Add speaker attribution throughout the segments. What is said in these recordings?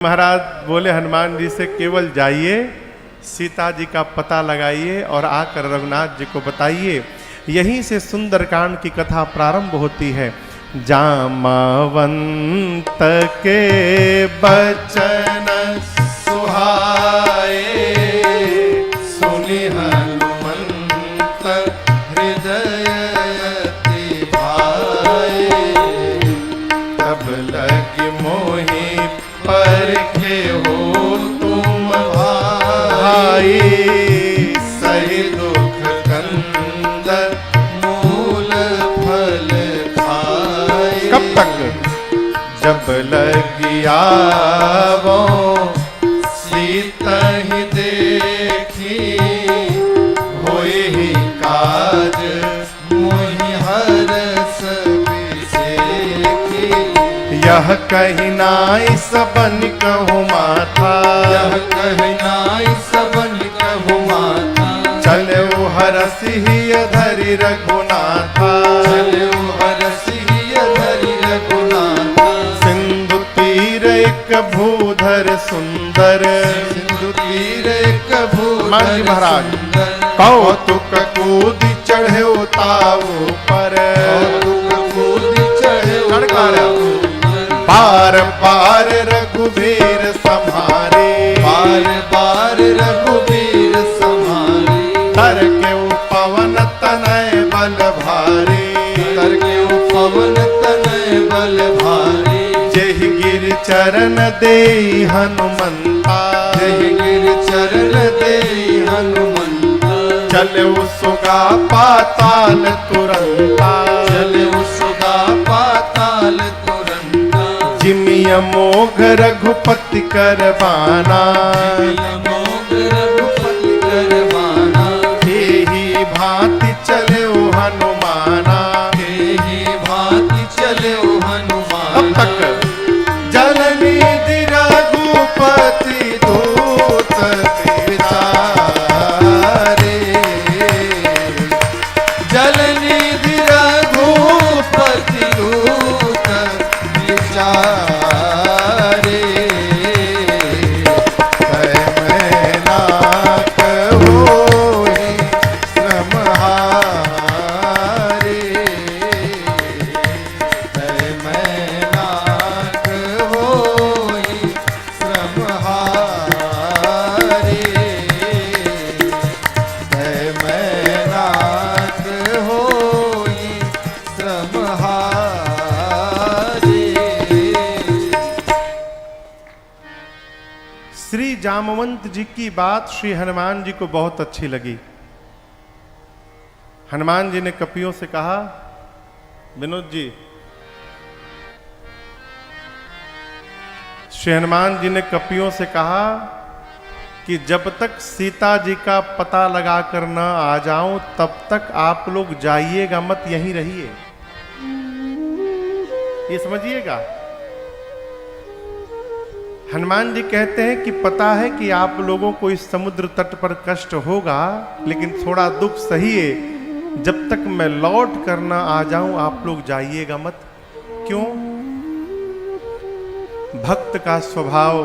Speaker 1: महाराज बोले हनुमान जी से केवल जाइए, सीता जी का पता लगाइए और आकर रघुनाथ जी को बताइए। यहीं से सुंदरकांड की कथा प्रारंभ होती है। जामवंत के बचन सुहाए, सुनि हनुमंत हृदय अति भाए। तब लगी मोहि परखे हो तुम भाई, सही दुख कंद मूल फल खाए। कब तक? जब लगी आवो सीता ही देखी, होए ही काज मोहि हरस बिसेखी। यह कहीं नाई सबन कहूँ माथा,
Speaker 2: यह कहीं नाई सबन कहूँ माथा।
Speaker 1: चले हरसि धरि रघुनाथा,
Speaker 2: चले हरसि धरि रघुनाथा।
Speaker 1: सिंधु तीर एक भूधर सुंदर,
Speaker 2: सिंधु तीर एक भूधर
Speaker 1: महाराज
Speaker 2: सुंदर।
Speaker 1: कौतुक कूदि चढ़े ताऊ पर,
Speaker 2: कौतुक कूदि चढ़े
Speaker 1: बार बार रघुवीर सम्हारे,
Speaker 2: बार बार रघुवीर सम्हारे।
Speaker 1: तर के पवन तनय बल भारी,
Speaker 2: तर के पवन तनय बल भारी।
Speaker 1: जेहि गिर चरण दे हनुमंता,
Speaker 2: जेहि गिर चरण दे हनुमंता।
Speaker 1: चले सुगा पाताल तुरंता,
Speaker 2: चले सुगा पाताल तुरंता।
Speaker 1: जिमिय मोघ रघुपति करबाना,
Speaker 2: मोघ रघुपति करबाना।
Speaker 1: ही भांति चले हनुमाना।
Speaker 2: ही भांति चले हनुमान।
Speaker 1: अब तक जननी रघुपति दूत विचारे,
Speaker 2: जलनी रघुपति दूत विचारे।
Speaker 1: मैना कहोहि श्रम हारे,
Speaker 2: मैना कहोहि श्रम हारे। मैना कहोहि श्रम हारे।
Speaker 1: श्री जामवंत जी की बात श्री हनुमान जी को बहुत अच्छी लगी। हनुमान जी ने कपियों से कहा, विनोद जी, श्री हनुमान जी ने कपियों से कहा कि जब तक सीता जी का पता लगा कर न आ जाऊं तब तक आप लोग जाइएगा मत, यहीं रहिए। ये समझिएगा। हनुमान जी कहते हैं कि पता है कि आप लोगों को इस समुद्र तट पर कष्ट होगा, लेकिन थोड़ा दुख सहिए, जब तक मैं लौट कर न आ जाऊं आप लोग जाइएगा मत। क्यों? भक्त का स्वभाव।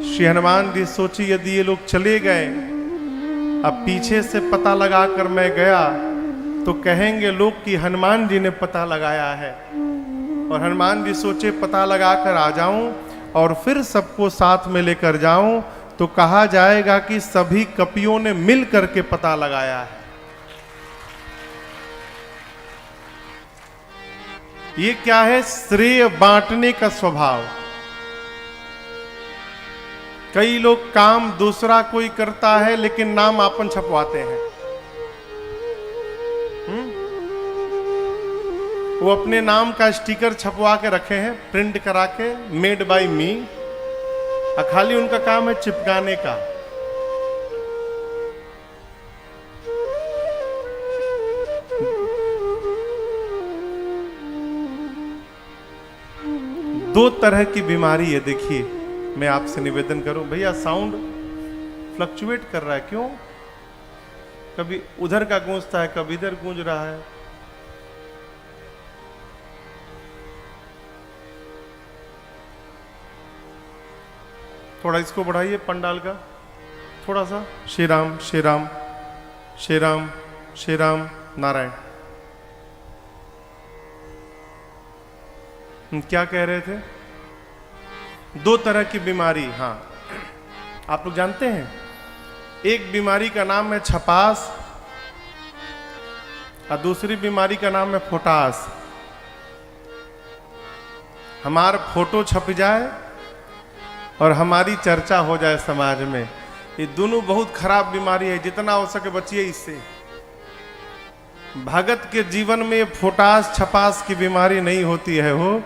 Speaker 1: श्री हनुमान जी सोची यदि ये लोग चले गए, अब पीछे से पता लगाकर मैं गया तो कहेंगे लोग कि हनुमान जी ने पता लगाया है। और हनुमान जी सोचे पता लगाकर आ जाऊं और फिर सबको साथ में लेकर जाऊं तो कहा जाएगा कि सभी कपियों ने मिल करके पता लगाया है। ये क्या है? श्रेय बांटने का स्वभाव। कई लोग काम दूसरा कोई करता है लेकिन नाम आपन छपवाते हैं। वो अपने नाम का स्टिकर छपवा के रखे हैं, प्रिंट करा के, मेड बाय मी। खाली उनका काम है चिपकाने का। दो तरह की बीमारी है। देखिए, मैं आपसे निवेदन करूं, भैया साउंड फ्लक्चुएट कर रहा है, क्यों? कभी उधर का गूंजता है, कभी इधर गूंज रहा है। थोड़ा इसको बढ़ाइए पंडाल का, थोड़ा सा। श्री राम श्री राम श्री राम श्री राम नारायण। क्या कह रहे थे? दो तरह की बीमारी, हाँ आप लोग जानते हैं। एक बीमारी का नाम है छपास और दूसरी बीमारी का नाम है फोटास। हमारा फोटो छप जाए और हमारी चर्चा हो जाए समाज में, ये दोनों बहुत खराब बीमारी है। जितना हो सके बचिए इससे। भगत के जीवन में फोटास छपास की बीमारी नहीं होती है। हो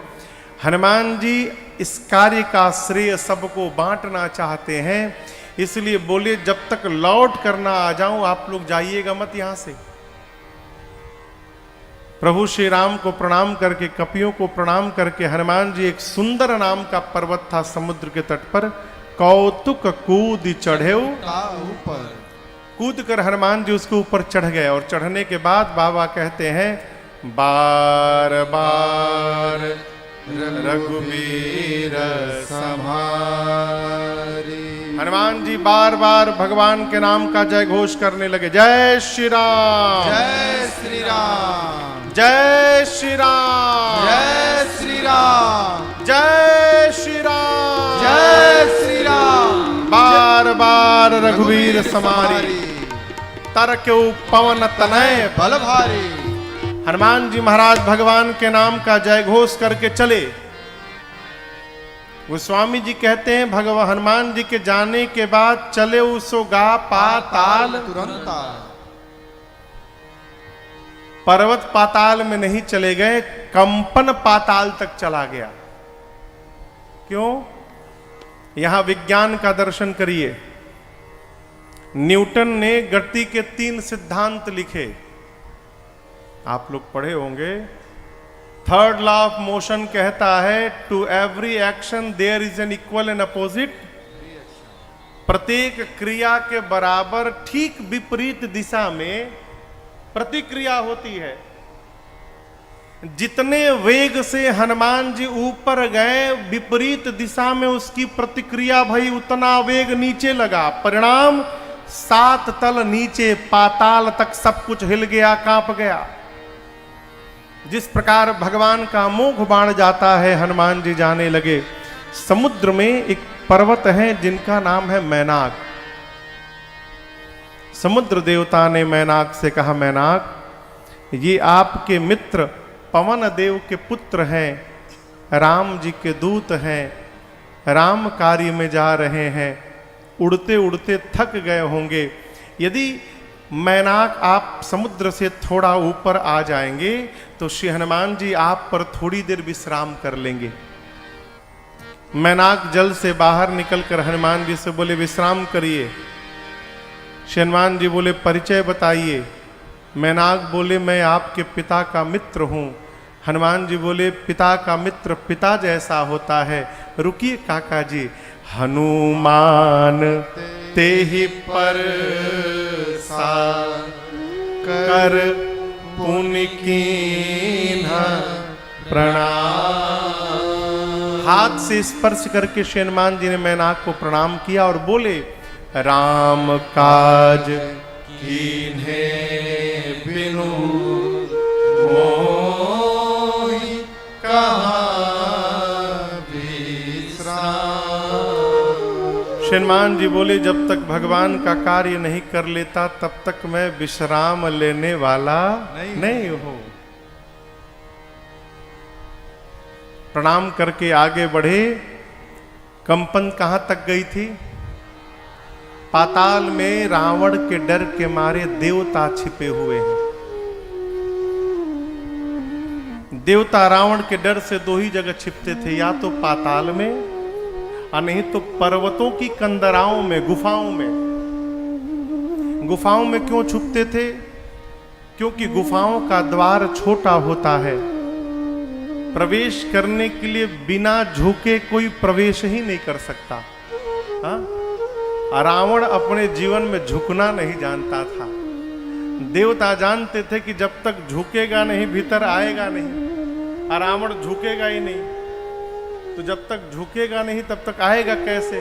Speaker 1: हनुमान जी इस कार्य का श्रेय सबको बांटना चाहते हैं, इसलिए बोले जब तक लौट कर ना आ जाऊं आप लोग जाइएगा मत यहां से। प्रभु श्री राम को प्रणाम करके, कपियों को प्रणाम करके हनुमान जी एक सुंदर नाम का पर्वत था समुद्र के तट पर, कौतुक कूद चढ़े,
Speaker 2: ऊपर
Speaker 1: कूद कर हनुमान जी उसके ऊपर चढ़ गए। और चढ़ने के बाद बाबा कहते हैं बार बार रघुवीर समारी। हनुमान जी बार बार भगवान के नाम का जय घोष करने लगे। जय श्री राम
Speaker 2: जय श्री राम
Speaker 1: जय श्री राम
Speaker 2: जय श्री राम
Speaker 1: जय श्री राम
Speaker 2: जय श्री राम।
Speaker 1: बार बार रघुवीर समारी, तर क्यों पवन तनय
Speaker 2: बल भारी।
Speaker 1: हनुमान जी महाराज भगवान के नाम का जय घोष करके चले। गोस्वामी जी कहते हैं भगवान हनुमान जी के जाने के बाद चले उसो गा पाताल,
Speaker 2: तुरंत
Speaker 1: पर्वत पाताल में नहीं चले गए, कंपन पाताल तक चला गया। क्यों? यहां विज्ञान का दर्शन करिए। न्यूटन ने गति के 3 सिद्धांत लिखे, आप लोग पढ़े होंगे। थर्ड लॉ ऑफ मोशन कहता है to every action there is an equal and opposite. प्रत्येक क्रिया के बराबर ठीक विपरीत दिशा में प्रतिक्रिया होती है। जितने वेग से हनुमान जी ऊपर गए, विपरीत दिशा में उसकी प्रतिक्रिया भई उतना वेग नीचे लगा। परिणाम 7 तल नीचे पाताल तक सब कुछ हिल गया, कांप गया। जिस प्रकार भगवान का मोघ बाण जाता है, हनुमान जी जाने लगे। समुद्र में एक पर्वत है जिनका नाम है मैनाक। समुद्र देवता ने मैनाक से कहा, मैनाक ये आपके मित्र पवन देव के पुत्र हैं, राम जी के दूत हैं, राम कार्य में जा रहे हैं, उड़ते उड़ते थक गए होंगे। यदि मैनाक आप समुद्र से थोड़ा ऊपर आ जाएंगे तो श्री हनुमान जी आप पर थोड़ी देर विश्राम कर लेंगे। मैनाक जल से बाहर निकलकर हनुमान जी से बोले विश्राम करिए। श्री हनुमान जी बोले परिचय बताइए। मैनाक बोले मैं आपके पिता का मित्र हूं। हनुमान जी बोले पिता का मित्र पिता जैसा होता है। रुकिए काका जी, हनुमान ते ही पर कर पुण्य कीन्हा प्रणाम। हाथ से स्पर्श करके श्री हनुमान जी ने मैनाक को प्रणाम किया और बोले राम काज कीन्हे बिनु मोहि कहाँ हनुमान जी बोले जब तक भगवान का कार्य नहीं कर लेता तब तक मैं विश्राम लेने वाला नहीं हूं। प्रणाम करके आगे बढ़े। कंपन कहां तक गई थी? पाताल में रावण के डर के मारे देवता छिपे हुए हैं। देवता रावण के डर से 2 ही जगह छिपते थे, या तो पाताल में और नहीं तो पर्वतों की कंदराओं में, गुफाओं में। गुफाओं में क्यों छुपते थे? क्योंकि गुफाओं का द्वार छोटा होता है, प्रवेश करने के लिए बिना झुके कोई प्रवेश ही नहीं कर सकता। हाँ? रावण अपने जीवन में झुकना नहीं जानता था। देवता जानते थे कि जब तक झुकेगा नहीं भीतर आएगा नहीं, और रावण झुकेगा ही नहीं, तो जब तक झुकेगा नहीं तब तक आएगा कैसे?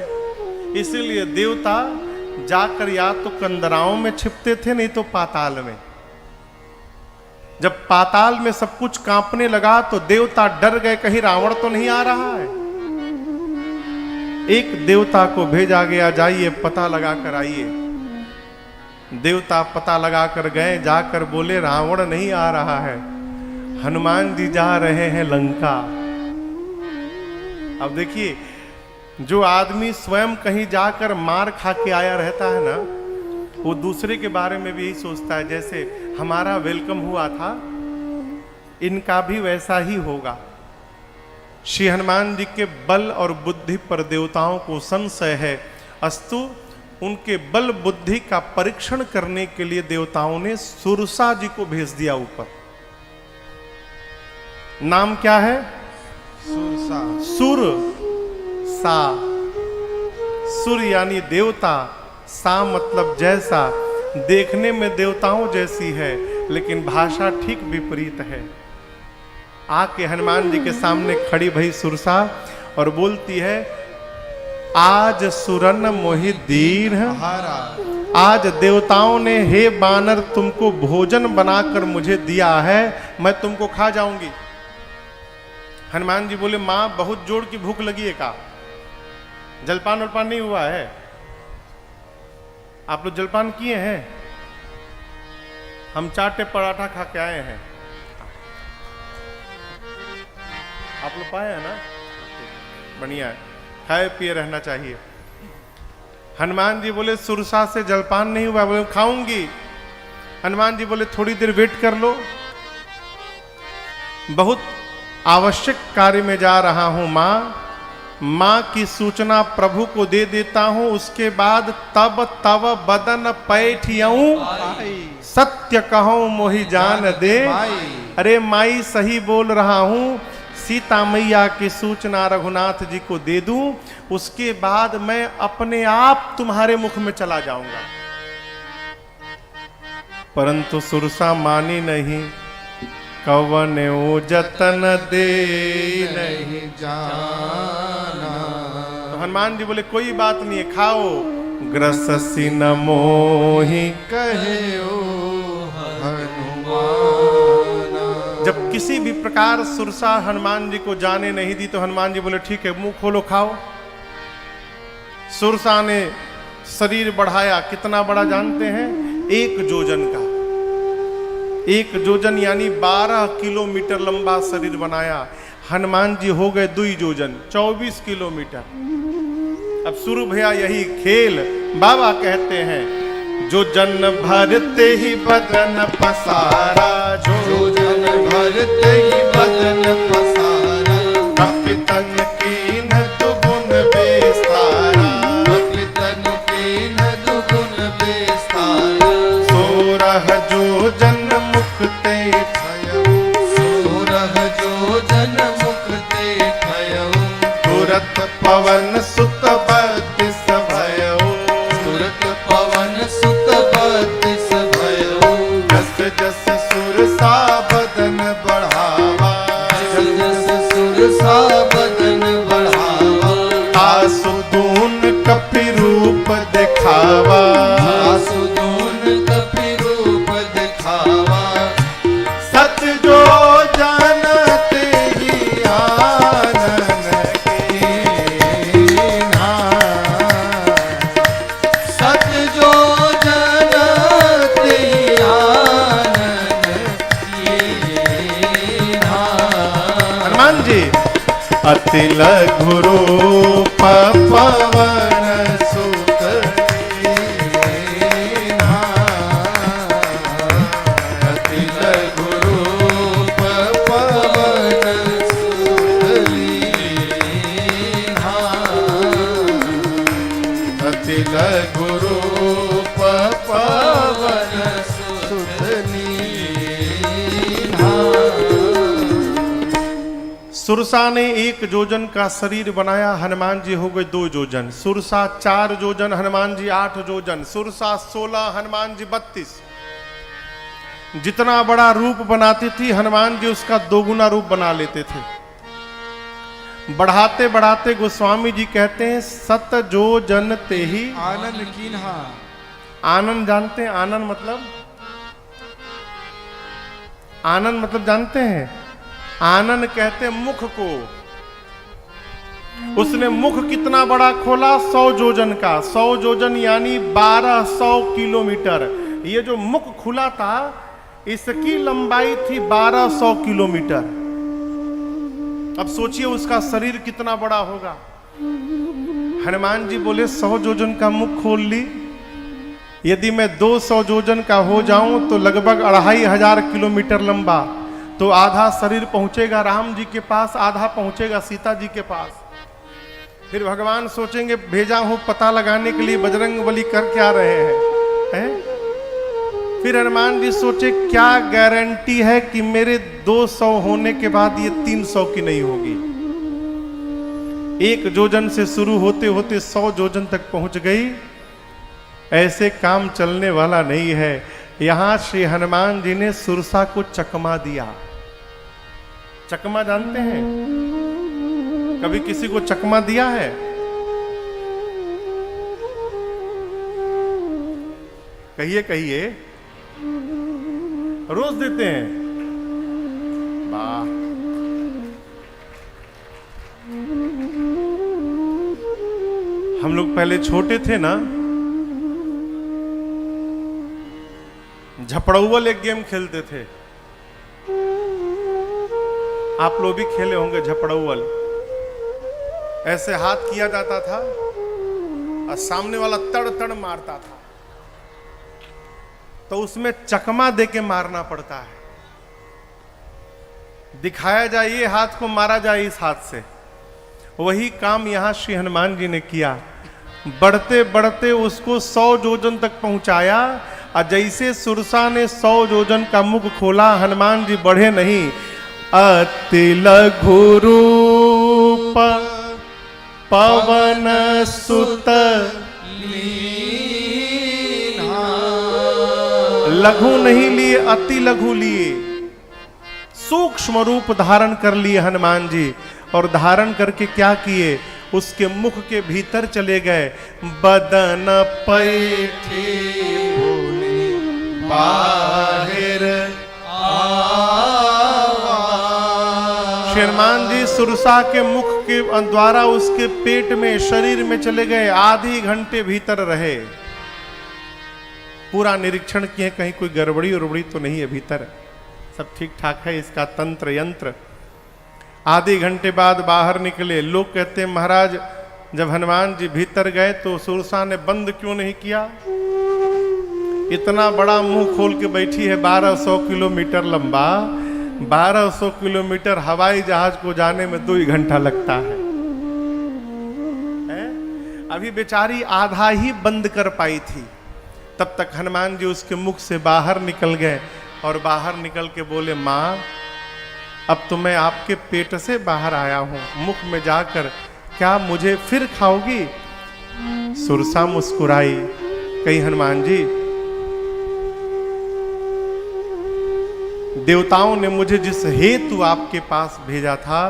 Speaker 1: इसीलिए देवता जाकर या तो कंदराओं में छिपते थे, नहीं तो पाताल में। जब पाताल में सब कुछ कांपने लगा तो देवता डर गए, कहीं रावण तो नहीं आ रहा है। एक देवता को भेजा गया, जाइए पता लगा कर आइए। देवता पता लगा कर गए, जाकर बोले रावण नहीं आ रहा है, हनुमान जी जा रहे हैं लंका। अब देखिए, जो आदमी स्वयं कहीं जाकर मार खा के आया रहता है ना, वो दूसरे के बारे में भी यही सोचता है। जैसे हमारा वेलकम हुआ था, इनका भी वैसा ही होगा। श्री हनुमान जी के बल और बुद्धि पर देवताओं को संशय है, अस्तु उनके बल बुद्धि का परीक्षण करने के लिए देवताओं ने सुरसा जी को भेज दिया ऊपर। नाम क्या है?
Speaker 2: सुरसा।
Speaker 1: सुर सा, सुर यानी देवता, सा मतलब जैसा। देखने में देवताओं जैसी है, लेकिन भाषा ठीक विपरीत है। आके हनुमान जी के सामने खड़ी भई सुरसा और बोलती है, आज सुरन मोहि दीन, आज देवताओं ने हे बानर तुमको भोजन बनाकर मुझे दिया है, मैं तुमको खा जाऊंगी। हनुमान जी बोले, मां बहुत जोर की भूख लगी है का? जलपान वलपान नहीं हुआ है? आप लोग जलपान किए हैं? हम चाटे पराठा खा के आए हैं। आप लोग पाए हैं ना? बढ़िया है, खाए पिए रहना चाहिए। हनुमान जी बोले सुरसा से जलपान नहीं हुआ, बोले खाऊंगी। हनुमान जी बोले थोड़ी देर वेट कर लो, बहुत आवश्यक कार्य में जा रहा हूं मां, मां की सूचना प्रभु को दे देता हूं, उसके बाद तब तब बदन पैठियऊं, सत्य कहूं मोहि जान दे। अरे माई सही बोल रहा हूं, सीता मैया की सूचना रघुनाथ जी को दे दूं, उसके बाद मैं अपने आप तुम्हारे मुख में चला जाऊंगा। परंतु सुरसा मानी नहीं, कवन ओ जतन दे नहीं
Speaker 2: जाना।
Speaker 1: तो हनुमान जी बोले कोई बात नहीं है, खाओ। ग्रससी न मोहि
Speaker 2: कहे ओ हनुमान।
Speaker 1: जब किसी भी प्रकार सुरसा हनुमान जी को जाने नहीं दी तो हनुमान जी बोले ठीक है, मुंह खोलो खाओ। सुरसा ने शरीर बढ़ाया, कितना बड़ा जानते हैं? 1 जोजन का। 1 जोजन यानी 12 किलोमीटर लंबा शरीर बनाया। हनुमान जी हो गए 2 जोजन, 24 किलोमीटर। अब शुरू भैया यही खेल। बाबा कहते हैं, जो जन भरते ही बदन पसारा,
Speaker 2: जो जन भरते ही बदन पसारा,
Speaker 1: कपितन कीन दुगुन बेस्तारा,
Speaker 2: कपितन कीन दुगुन बेस्तारा।
Speaker 1: सोरह जो जन मुक्ते भयउ,
Speaker 2: सोरह जो जन मुक्ते भयउ,
Speaker 1: तुरत पवन सुत बत्तीस भयउ,
Speaker 2: तुरत पवन सुत बत्तीस भयउ।
Speaker 1: जस जस सुरसा बदन बढ़ावा,
Speaker 2: जस जस सुरसा बदन बढ़ावा,
Speaker 1: आसुदून कपि रूप दिखावा,
Speaker 2: आसुदून कपि रूप दिखावा।
Speaker 1: सच जो जानते ही आनन कीन्हा,
Speaker 2: सच जो जानते आनन कीन्हा।
Speaker 1: हनुमान जी अति लघु रूप पवन सुत लीन्हा,
Speaker 2: अति लघु रूप पवन सुत लीन्हा।
Speaker 1: अति लघु रूप
Speaker 2: पवन सुत लीन्हा।
Speaker 1: सुरसा ने 1 जोजन का शरीर बनाया, हनुमान जी हो गए 2 जोजन। सुरसा 4 जोजन, हनुमान जी 8 जोजन। सुरसा 16, हनुमान जी 32। जितना बड़ा रूप बनाती थी हनुमान जी उसका 2 गुना रूप बना लेते थे। बढ़ाते बढ़ाते गोस्वामी जी कहते हैं सत जो जन ते ही
Speaker 2: आनंद कीन्हा।
Speaker 1: आनंद जानते हैं? आनंद मतलब जानते हैं? आनंद कहते हैं मुख को। उसने मुख कितना बड़ा खोला? 100 जोजन का। 100 जोजन यानी 1200 किलोमीटर। ये जो मुख खुला था इसकी लंबाई थी 1200 किलोमीटर। अब सोचिए उसका शरीर कितना बड़ा होगा। हनुमान जी बोले 100 जोजन का मुख खोल ली, यदि मैं 200 जोजन का हो जाऊं तो लगभग 2500 किलोमीटर लंबा, तो आधा शरीर पहुंचेगा राम जी के पास, आधा पहुंचेगा सीता जी के पास। फिर भगवान सोचेंगे भेजा हूं पता लगाने के लिए, बजरंगबली कर क्या रहे हैं? फिर हनुमान जी सोचे क्या गारंटी है कि मेरे 200 होने के बाद ये 300 की नहीं होगी। 1 जोजन से शुरू होते होते 100 जोजन तक पहुंच गई। ऐसे काम चलने वाला नहीं है। यहां श्री हनुमान जी ने सुरसा को चकमा दिया। चकमा जानते हैं? कभी किसी को चकमा दिया है? कहिए कहिए। रोज देते हैं? वाह। हम लोग पहले छोटे थे ना, झपड़ौवल एक गेम खेलते थे। आप लोग भी खेले होंगे झपड़ौवल। ऐसे हाथ किया जाता था और सामने वाला तड़ तड़ मारता था, तो उसमें चकमा देके मारना पड़ता है। दिखाया जाए ये हाथ को मारा जाए इस हाथ से। वही काम यहां श्री हनुमान जी ने किया। बढ़ते बढ़ते उसको 100 जोजन तक पहुंचाया। और जैसे सुरसा ने 100 जोजन का मुख खोला, हनुमान जी बढ़े नहीं। अति लघु रूप पवन सुत लघु नहीं लिए, अति लघु लिए। सूक्ष्म रूप धारण कर लिए हनुमान जी। और धारण करके क्या किए? उसके मुख के भीतर चले गए। बदन पैठी बाहिर हनुमान जी सुरसा के मुख के द्वारा उसके पेट में, शरीर में चले गए। आधी घंटे भीतर रहे। पूरा निरीक्षण किए कहीं कोई गड़बड़ी उड़बड़ी तो नहीं है भीतर, सब ठीक ठाक है इसका तंत्र यंत्र। आधे घंटे बाद बाहर निकले। लोग कहते हैं महाराज जब हनुमान जी भीतर गए तो सुरसा ने बंद क्यों नहीं किया? इतना बड़ा मुंह खोल के बैठी है, 1200 किलोमीटर लंबा। 1200 किलोमीटर हवाई जहाज को जाने में 2 घंटा लगता है? अभी बेचारी आधा ही बंद कर पाई थी। तब तक हनुमान जी उसके मुख से बाहर निकल गए। और बाहर निकल के बोले माँ अब तो मैं आपके पेट से बाहर आया हूं, मुख में जाकर क्या मुझे फिर खाओगी? सुरसा मुस्कुराई, कही हनुमान जी देवताओं ने मुझे जिस हेतु आपके पास भेजा था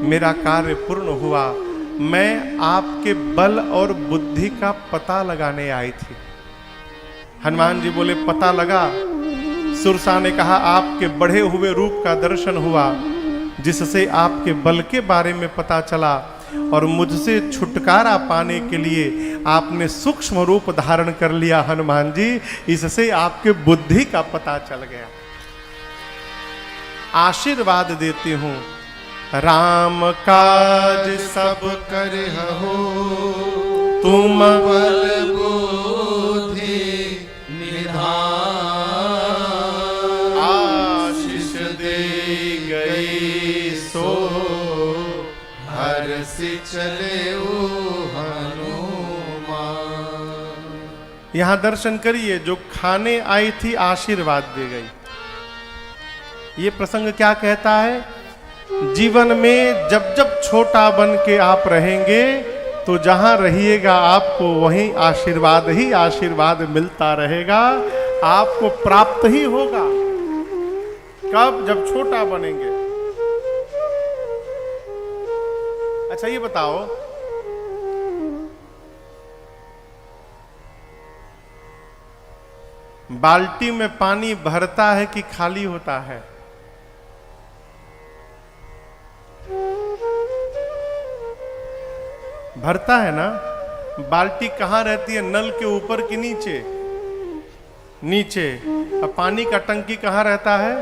Speaker 1: मेरा कार्य पूर्ण हुआ। मैं आपके बल और बुद्धि का पता लगाने आई थी। हनुमान जी बोले पता लगा? सुरसा ने कहा आपके बढ़े हुए रूप का दर्शन हुआ, जिससे आपके बल के बारे में पता चला, और मुझसे छुटकारा पाने के लिए आपने सूक्ष्म रूप धारण कर लिया हनुमान जी, इससे आपके बुद्धि का पता चल गया। आशीर्वाद देती हूं राम काज सब करहु तुम
Speaker 2: बल बुद्धि निधान।
Speaker 1: आशीष दे गई सो
Speaker 2: हर्षि चले हनुमान।
Speaker 1: यहां दर्शन करिए, जो खाने आई थी आशीर्वाद दे गई। ये प्रसंग क्या कहता है? जीवन में जब जब छोटा बन के आप रहेंगे तो जहां रहिएगा आपको वहीं आशीर्वाद ही आशीर्वाद मिलता रहेगा, आपको प्राप्त ही होगा। कब? जब छोटा बनेंगे। अच्छा ये बताओ, बाल्टी में पानी भरता है कि खाली होता है? भरता है ना। बाल्टी कहाँ रहती है, नल के ऊपर कि नीचे? नीचे। अब पानी का टंकी कहाँ रहता है?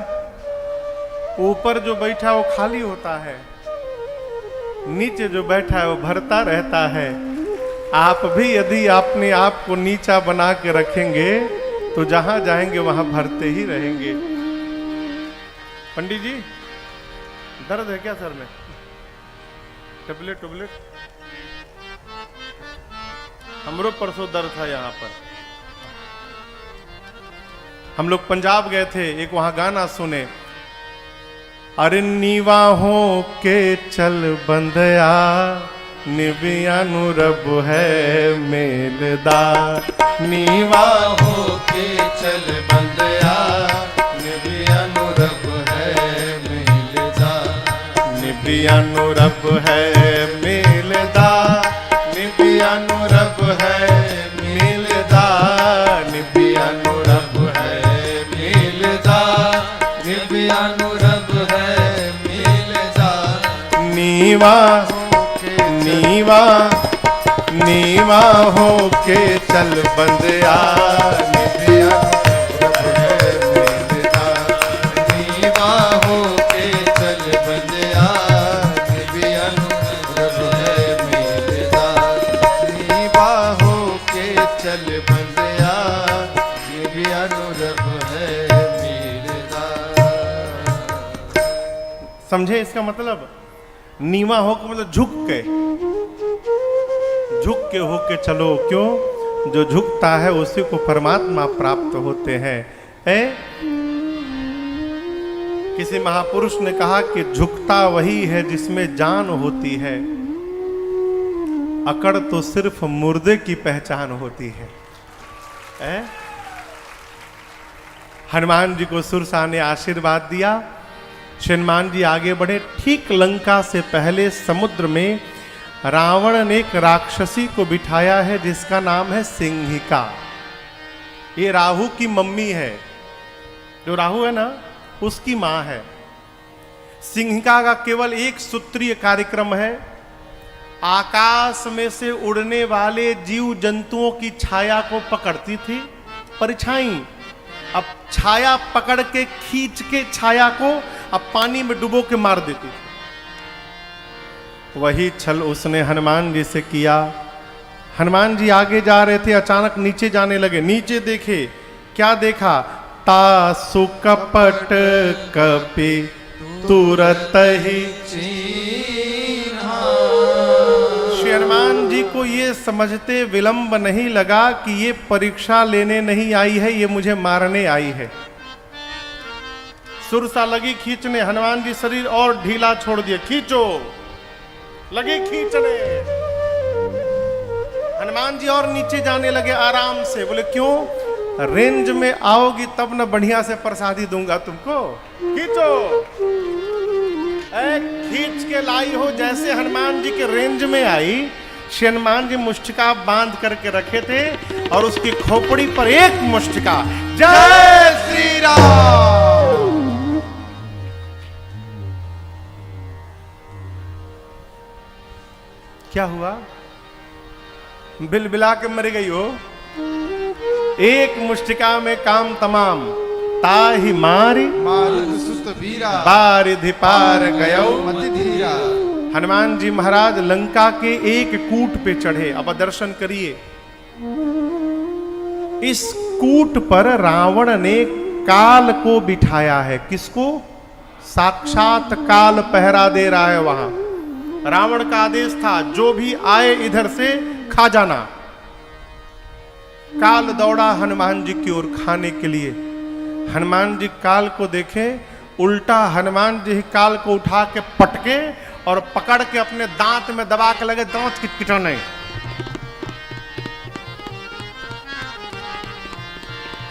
Speaker 1: ऊपर जो बैठा है वो खाली होता है, नीचे जो बैठा है वो भरता रहता है। आप भी यदि अपने आप को नीचा बना के रखेंगे तो जहां जाएंगे वहां भरते ही रहेंगे। पंडित जी, दर्द है क्या सर में? टेबलेट टुबलेट? हमरो परसों दर्द था यहाँ पर। हम लोग पंजाब गए थे, एक वहां गाना सुने, अरे नीवाहों के चल बंदया निबिया नु रब है मेलदार।
Speaker 2: नीवाहों के चल बंदया निबिया नु रब है मेलदार।
Speaker 1: निबिया नु रब है मेलदार, निबिया नु रब है मेलदार, निबिया नु रब है
Speaker 2: मेलदार। निबिया नु रब है मेलदार।
Speaker 1: नीवा नीवा नीवा हो के चल बंदया निबिया
Speaker 2: रब है मेलदार। नीवा हो के चल बंदया निबिया नु रब है मेलदार। नीवा हो के चल बंदया निबिया नु रब है मेलदार।
Speaker 1: समझे इसका मतलब? नीवा हो के मतलब झुक के होके चलो। क्यों? जो झुकता है उसी को परमात्मा प्राप्त होते हैं। किसी महापुरुष ने कहा कि झुकता वही है जिसमें जान होती है, अकड़ तो सिर्फ मुर्दे की पहचान होती है। हनुमान जी को सुरसा ने आशीर्वाद दिया। हनुमान जी आगे बढ़े। ठीक लंका से पहले समुद्र में रावण ने एक राक्षसी को बिठाया है जिसका नाम है सिंहिका। ये राहु की मम्मी है, जो राहु है ना उसकी मां है। सिंहिका का केवल एक सूत्रीय कार्यक्रम है, आकाश में से उड़ने वाले जीव जंतुओं की छाया को पकड़ती थी, परछाई। अब छाया पकड़ के खींच के छाया को अब पानी में डुबो के मार देती थी। वही छल उसने हनुमान जी से किया। हनुमान जी आगे जा रहे थे, अचानक नीचे जाने लगे। नीचे देखे, क्या देखा? तासु कपट कपि तुरत ही। श्री हनुमान जी को ये समझते विलंब नहीं लगा कि ये परीक्षा लेने नहीं आई है, ये मुझे मारने आई है। सुरसा लगी खींचने, हनुमान जी शरीर और ढीला छोड़ दिए, खींचो, लगे खींचने। हनुमान जी और नीचे जाने लगे आराम से। बोले क्यों? रेंज में आओगी तब न बढ़िया से प्रसादी दूंगा तुमको, खींचो। खींच के लाई हो। जैसे हनुमान जी के रेंज में आई, हनुमान जी मुष्टिका बांध करके रखे थे और उसकी खोपड़ी पर एक मुष्टिका, जय श्री राम। क्या हुआ? बिलबिला के मर गई हो। एक मुष्टिका में काम तमाम। ताहि मारी
Speaker 2: मारन सुत वीरा
Speaker 1: बारिधि पार गयो
Speaker 2: मति धीरा।
Speaker 1: हनुमान जी महाराज लंका के एक कूट पे चढ़े। अब दर्शन करिए। इस कूट पर रावण ने काल को बिठाया है। किसको? साक्षात काल पहरा दे रहा है वहां। रावण का आदेश था, जो भी आए इधर से खा जाना। काल दौड़ा हनुमान जी की ओर खाने के लिए। हनुमान जी काल को देखे, उल्टा हनुमान जी काल को उठा के पटके और पकड़ के अपने दांत में दबा के लगे, दांत किटकिटाने।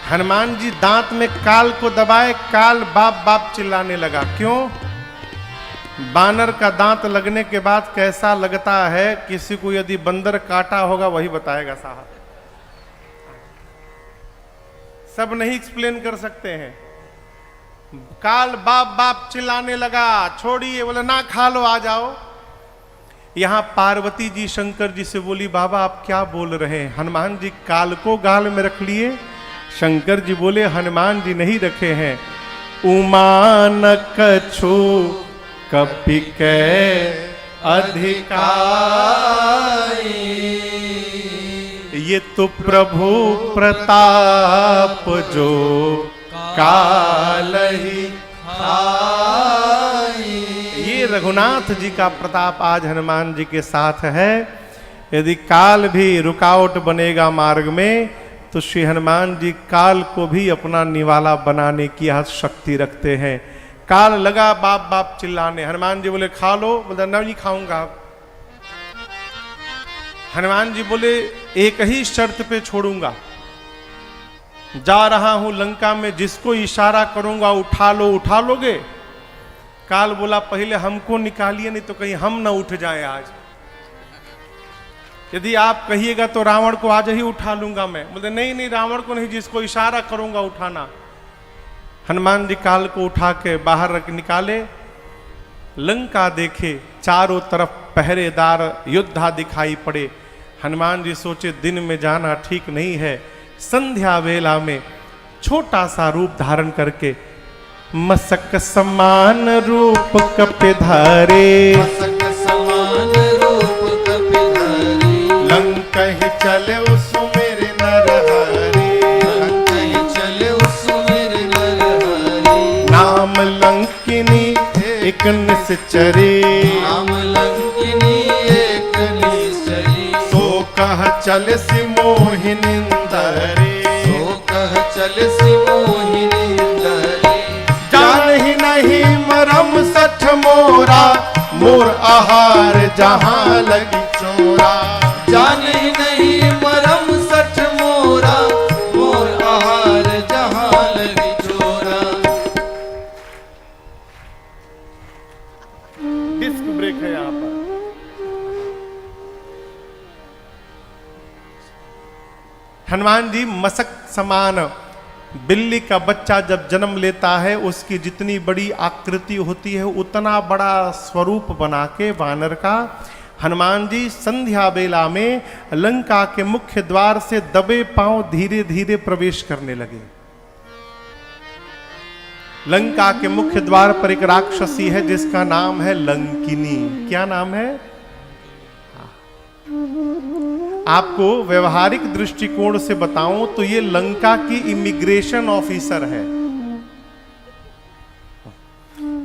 Speaker 1: हनुमान जी दांत में काल को दबाए, काल बाप बाप चिल्लाने लगा। क्यों? बानर का दांत लगने के बाद कैसा लगता है, किसी को यदि बंदर काटा होगा वही बताएगा साहब। सब नहीं एक्सप्लेन कर सकते हैं। काल बाप बाप चिल्लाने लगा, छोड़िए, बोले ना खा लो, आ जाओ। यहां पार्वती जी शंकर जी से बोली, बाबा आप क्या बोल रहे हैं? हनुमान जी काल को गाल में रख लिए। शंकर जी बोले, हनुमान जी नहीं रखे हैं। उमा न कछु कपि के अधिकारी, ये तो प्रभु प्रताप जो काल ही खाई। ये रघुनाथ जी का प्रताप आज हनुमान जी के साथ है। यदि काल भी रुकावट बनेगा मार्ग में, तो श्री हनुमान जी काल को भी अपना निवाला बनाने की आज शक्ति रखते हैं। काल लगा बाप बाप चिल्लाने, हनुमान जी बोले खा लो, बोले नहीं खाऊंगा। हनुमान जी बोले एक ही शर्त पे छोड़ूंगा, जा रहा हूं लंका में, जिसको इशारा करूंगा उठा लो, उठा लोगे? काल बोला पहले हमको निकालिए, नहीं तो कहीं हम ना उठ जाए आज। यदि आप कहिएगा तो रावण को आज ही उठा लूंगा मैं। बोले नहीं नहीं, रावण को नहीं, जिसको इशारा करूंगा उठाना। हनुमान जी काल को उठा के बाहर रख निकाले। लंका देखे, चारों तरफ पहरेदार योद्धा दिखाई पड़े। हनुमान जी सोचे दिन में जाना ठीक नहीं है। संध्या वेला में छोटा सा रूप धारण करके मसक समान रूप कपि धारे,
Speaker 2: मसक समान रूप कपि धारे,
Speaker 1: लंका ही चले सुमेर नरहरि,
Speaker 2: लंका ही चले सुमेर नरहरि,
Speaker 1: नाम लंकिनी एक निश्चरी,
Speaker 2: नाम लंकिनी एक निश्चरी,
Speaker 1: सो कह चल सि मोहिनींदरी,
Speaker 2: सो कह चल सि मोहिनींदरी,
Speaker 1: जान ही नहीं मरम सठ मोरा, मोर आहार जहां लगी चोरा,
Speaker 2: जान ही नहीं मरम सठ मोरा, मोर आहार जहां लगी चोरा।
Speaker 1: डिस्क ब्रेक है यहां पर। हनुमान जी मसक समान, बिल्ली का बच्चा जब जन्म लेता है उसकी जितनी बड़ी आकृति होती है उतना बड़ा स्वरूप बना के वानर का हनुमान जी संध्या बेला में लंका के मुख्य द्वार से दबे पांव धीरे धीरे प्रवेश करने लगे। लंका के मुख्य द्वार पर एक राक्षसी है जिसका नाम है लंकिनी। क्या नाम है? आपको व्यवहारिक दृष्टिकोण से बताऊं तो ये लंका की इमिग्रेशन ऑफिसर है।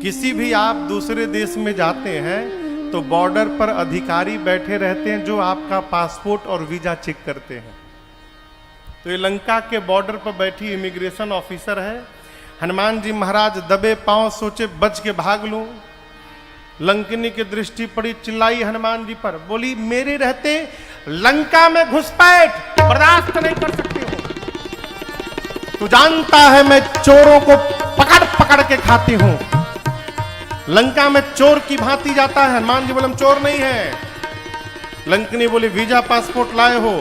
Speaker 1: किसी भी आप दूसरे देश में जाते हैं तो बॉर्डर पर अधिकारी बैठे रहते हैं जो आपका पासपोर्ट और वीजा चेक करते हैं। तो ये लंका के बॉर्डर पर बैठी इमिग्रेशन ऑफिसर है। हनुमान जी महाराज दबे पांव सोचे बच के भाग लूं। लंकिनी की दृष्टि पड़ी, चिल्लाई हनुमान जी पर, बोली मेरे रहते लंका में घुसपैठ बर्दाश्त नहीं कर सकते हो। तू जानता है मैं चोरों को पकड़ पकड़ के खाती हूं। लंका में चोर की भांति जाता है। हनुमान जी बोले हम चोर नहीं है। लंकिनी बोले वीजा पासपोर्ट लाए हो?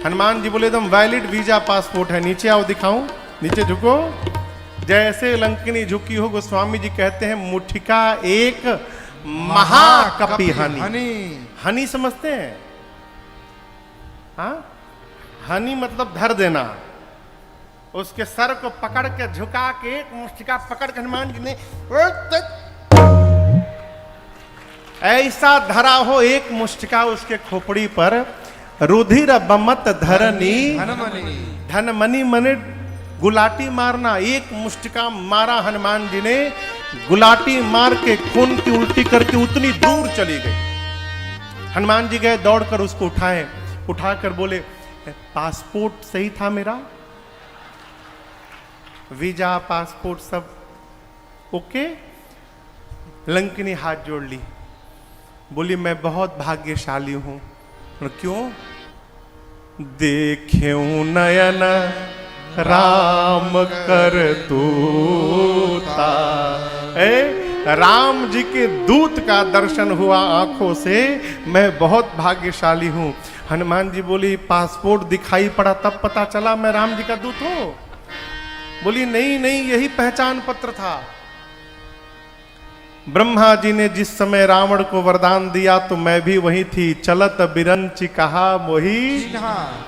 Speaker 1: हनुमान जी बोले एकदम वैलिड वीजा पासपोर्ट है। नीचे आओ दिखाऊं। नीचे झुको। जैसे लंकिनी झुकी हो गोस्वामी जी कहते हैं मुठिका एक महाकपि हनी। हनी समझते हैं? हाँ, हनी मतलब धर देना। उसके सर को पकड़ के झुका के एक मुठिका पकड़ के हनुमान जी ने ऐसा धरा हो एक मुष्टिका उसके खोपड़ी पर। रुधिर बमत धरनी धनमणि मनि गुलाटी मारना। एक मुष्टिका मारा हनुमान जी ने, गुलाटी मार के खून की उल्टी करके उतनी दूर चली गई। हनुमान जी गए दौड़कर उसको उठाए, उठाकर बोले पासपोर्ट सही था मेरा? वीजा पासपोर्ट सब ओके? लंकिनी हाथ जोड़ ली, बोली मैं बहुत भाग्यशाली हूं। क्यों? देखें नयन राम कर तूता। राम जी के दूत का दर्शन हुआ आंखों से, मैं बहुत भाग्यशाली हूं। हनुमान जी बोली पासपोर्ट दिखाई पड़ा तब पता चला मैं राम जी का दूत हूं? बोली नहीं नहीं, यही पहचान पत्र था। ब्रह्मा जी ने जिस समय रावण को वरदान दिया तो मैं भी वही थी, चलत बिरंच कहा मोही।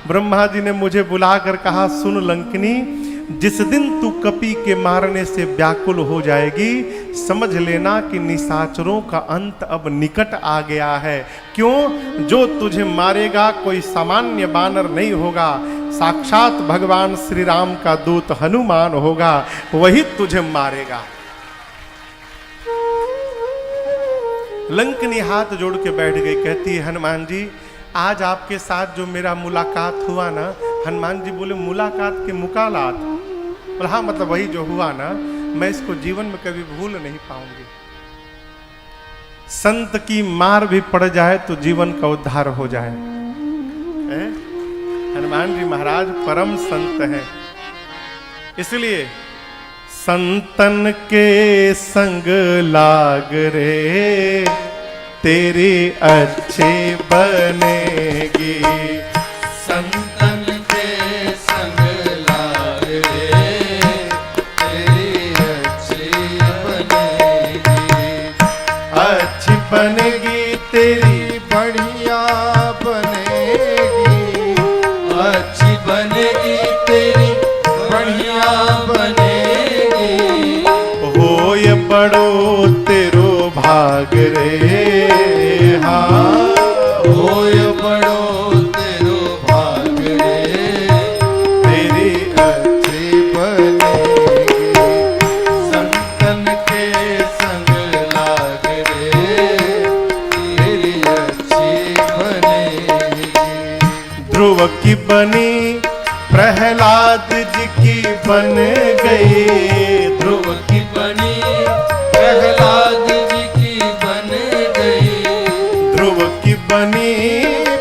Speaker 1: ब्रह्मा जी ने मुझे बुलाकर कहा सुन लंकिनी, जिस दिन तू कपि के मारने से व्याकुल हो जाएगी समझ लेना कि निशाचरों का अंत अब निकट आ गया है। क्यों? जो तुझे मारेगा कोई सामान्य बानर नहीं होगा, साक्षात भगवान श्री राम का दूत हनुमान होगा, वही तुझे मारेगा। लंकनी हाथ जोड़ के बैठ गई, कहती है हनुमान जी आज आपके साथ जो मेरा मुलाकात हुआ ना। हनुमान जी बोले मुलाकात के मुकालात? बोला हाँ, मतलब वही जो हुआ ना, मैं इसको जीवन में कभी भूल नहीं पाऊंगी। संत की मार भी पड़ जाए तो जीवन का उद्धार हो जाए। हनुमान जी महाराज परम संत हैं, इसलिए संतन के संग लाग रे तेरी अच्छी बनेगी।
Speaker 2: संतन के संग लाग रे तेरी अच्छी बनेगी।
Speaker 1: अच्छी बनेगी तेरी
Speaker 2: बढ़िया बनेगी। अच्छी बनेगी तेरी बढ़िया बनेगी।
Speaker 1: हो ये बड़ो तेरो भाग रे। हाँ
Speaker 2: हो ये बड़ो तेरो भाग रे
Speaker 1: तेरी
Speaker 2: अच्छी बनेगी। संतन के संग लाग रे तेरी अच्छी बनेगी।
Speaker 1: ध्रुव की बनी प्रहलाद जी की बन गई।
Speaker 2: ध्रुव की बनी प्रहलाद जी की बन गई।
Speaker 1: ध्रुव की बनी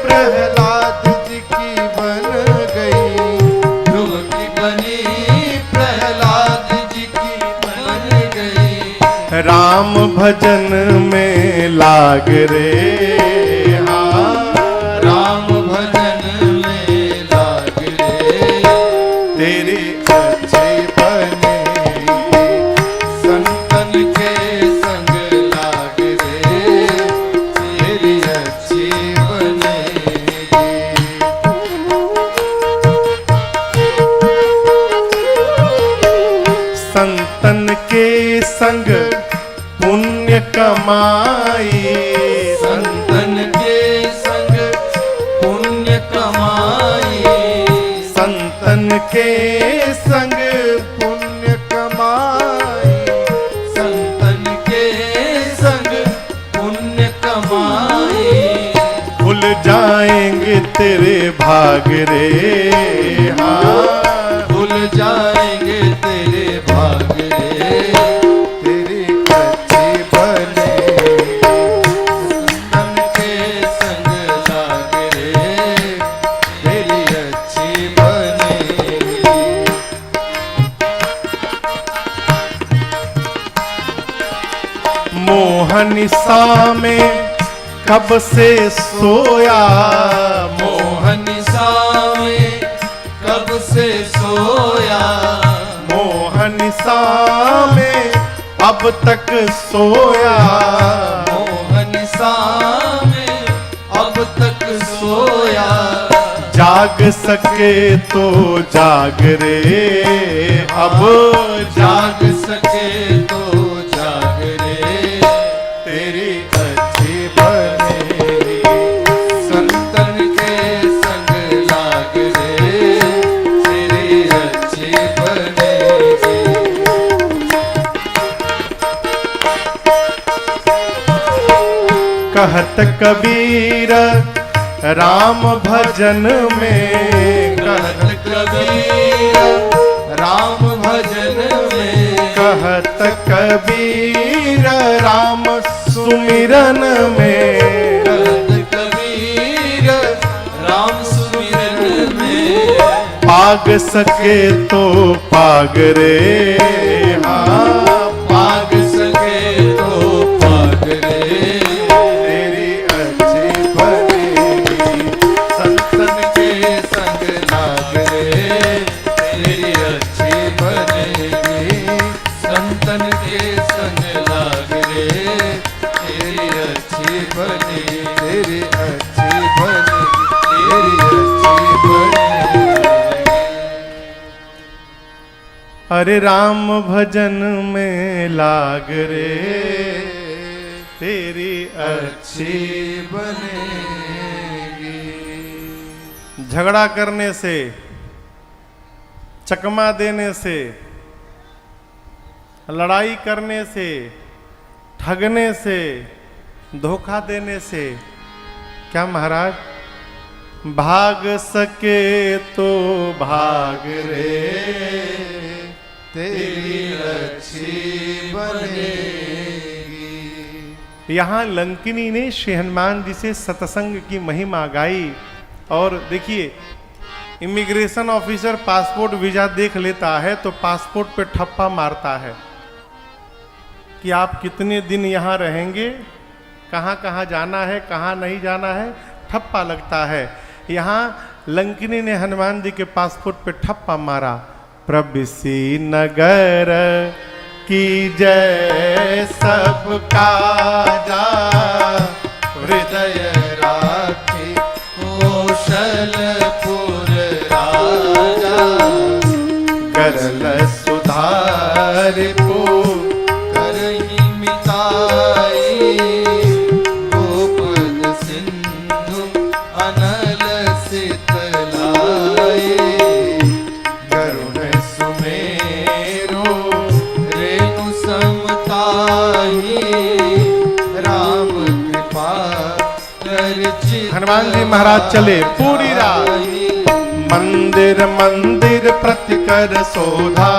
Speaker 2: प्रहलाद जी की बन गई। ध्रुव की बनी प्रहलाद जी की बन गई।
Speaker 1: राम भजन में लाग रे। हाँ
Speaker 2: राम भजन में लाग रे
Speaker 1: तेरी
Speaker 2: अच्छी बनेगी। संतन के संग लाग रे तेरी अच्छी बनेगी।
Speaker 1: संतन के संग पुण्य कमाई।
Speaker 2: संतन के संग पुण्य कमाई।
Speaker 1: संतन के संग
Speaker 2: पुण्य कमाई। संतन के संग पुण्य कमाई।
Speaker 1: खुल जाएंगे तेरे भाग रे। हाँ
Speaker 2: भूल जाएंगे तेरे भाग रे तेरी अच्छी बनेगी। संतन के संग लाग रे तेरी अच्छी बनेगी।
Speaker 1: मोहनिसा में कब से सोया।
Speaker 2: मोहनिसा में कब से सोया।
Speaker 1: मोहनिसा में अब तक सोया।
Speaker 2: मोहनिसा में अब तक सोया।
Speaker 1: जाग सके तो जाग रे। अब
Speaker 2: जाग सके तो जाग रे तेरी अच्छी बनेगी। संतन के संग लाग रे तेरी अच्छी बनेगी।
Speaker 1: कहत कबीर राम भजन में।
Speaker 2: कहत कबीर राम भजन में।
Speaker 1: कहत कबीर राम सुमिरन में।
Speaker 2: कहत कबीर राम सुमिरन में।
Speaker 1: पाग सके तो पाग रे। हाँ
Speaker 2: पाग सके तो
Speaker 1: अरे राम भजन में लाग रे, तेरी अच्छी
Speaker 2: बनेगी।
Speaker 1: झगड़ा करने से, चकमा देने से, लड़ाई करने से, ठगने से, धोखा देने से क्या महाराज भाग सके तो भाग रे,
Speaker 2: तेरी अच्छी बनेगी।
Speaker 1: यहाँ लंकिनी ने श्री हनुमान जी से सत्संग की महिमा गाई। और देखिए, इमिग्रेशन ऑफिसर पासपोर्ट वीजा देख लेता है तो पासपोर्ट पे ठप्पा मारता है कि आप कितने दिन यहाँ रहेंगे, कहाँ कहाँ जाना है, कहाँ नहीं जाना है, ठप्पा लगता है। यहाँ लंकिनी ने हनुमान जी के पासपोर्ट पे ठप्पा मारा, प्रविसी नगर की जय सबका जा,
Speaker 2: हृदय राखी कौशलपुर राजा,
Speaker 1: करल सुधार पो
Speaker 2: करही मिताई, गोपद सिंधु अनल सितलाई, गरुण सुमेरो रेणु समताई, राम कृपा करछि।
Speaker 1: हनुमान जी महाराज चले पूरी रात, मंदिर मंदिर प्रतिकर शोधा,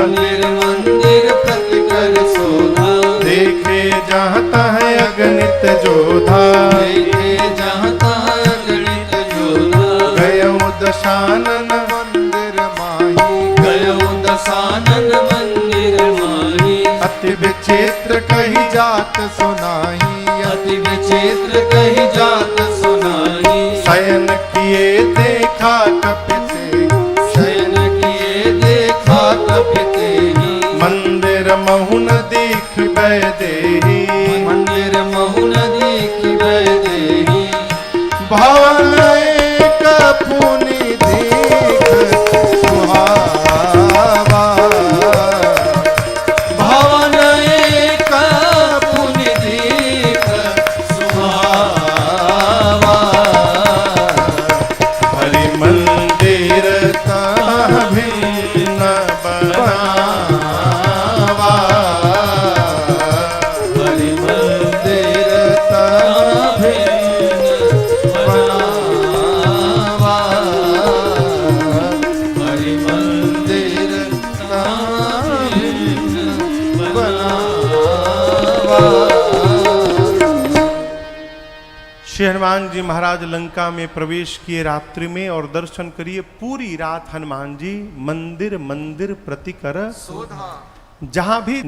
Speaker 2: मंदिर मंदिर प्रतिकर शोधा,
Speaker 1: देखे जहाँ तहाँ अगणित जोधा,
Speaker 2: देखे जहाँ तहाँ अगणित जोधा,
Speaker 1: गयो दशानन
Speaker 2: मंदिर माही, गयो दशानन मंदिर माही,
Speaker 1: अति विचित्र कही
Speaker 2: जात सुनाही, अति विचित्र कही जात सुनाही,
Speaker 1: शयन किए देखा कपिते,
Speaker 2: शयन किए देखा कपिते,
Speaker 1: मंदिर महुन दीख देही,
Speaker 2: मंदिर महुन देखिबे देही,
Speaker 1: भवन
Speaker 2: एक पुनि देख सुहावा, भवन एक पुनि देख सुहावा,
Speaker 1: हरि मंदिर तह भिन्न बनावा,
Speaker 2: हरि मंदिर तह भिन्न बनावा, हरि मंदिर तह भिन्न बनावा।
Speaker 1: श्री हनुमान जी महाराज लंका में प्रवेश किए रात्रि में, और दर्शन करिए पूरी रात हनुमान जी मंदिर मंदिर प्रतिकर
Speaker 2: शोधा
Speaker 1: जहां भी